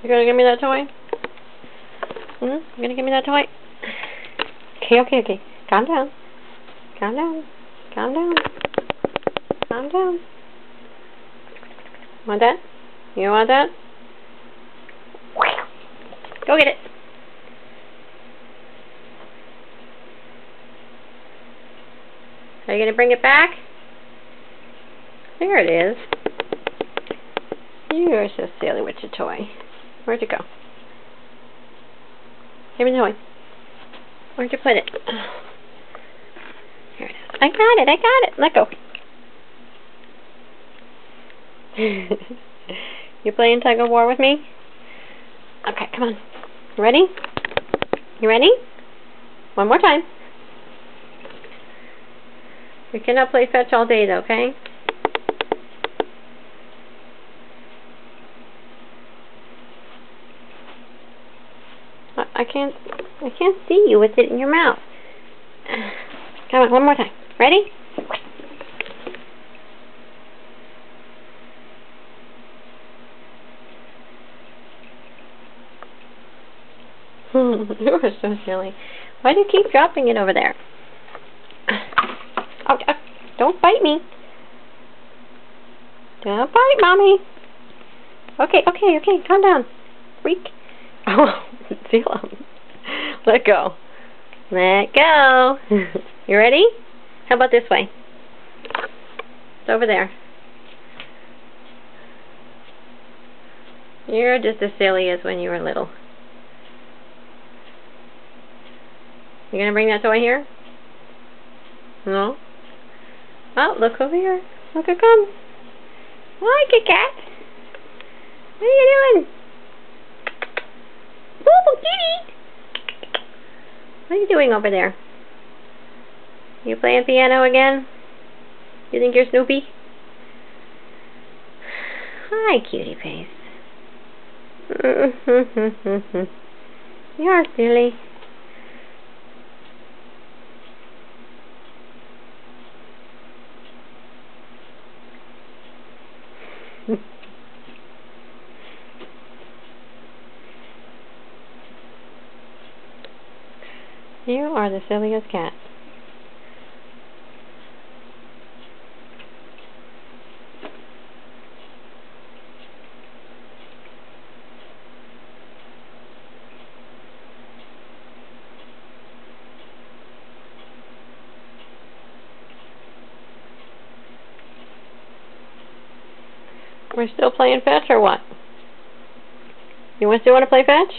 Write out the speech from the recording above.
You gonna give me that toy? You gonna give me that toy? Okay. Calm down. Calm down. Want that? You want that? Go get it. Are you gonna bring it back? There it is. You're so silly with your toy. Where'd it go? Give me the toy. Where'd you put it? Here it is. I got it. Let go. You playing tug of war with me? Okay, come on. Ready? You ready? One more time. We cannot play fetch all day though, okay? I can't see you with it in your mouth. Come on, one more time. Ready? You are so silly. Why do you keep dropping it over there? Oh, don't bite me. Don't bite, Mommy. Okay. Calm down. Freak. Oh, feel him. Let go. You ready? How about this way? It's over there. You're just as silly as when you were little. You gonna bring that toy here? No? Oh, look over here. Look, it comes. Hi, Kit Kat. What are you doing? Boo, kitty. What are you doing over there? You playing piano again? You think you're Snoopy? Hi, cutie face. You're silly. You are the silliest cat. We're still playing fetch or what? You still want to play fetch?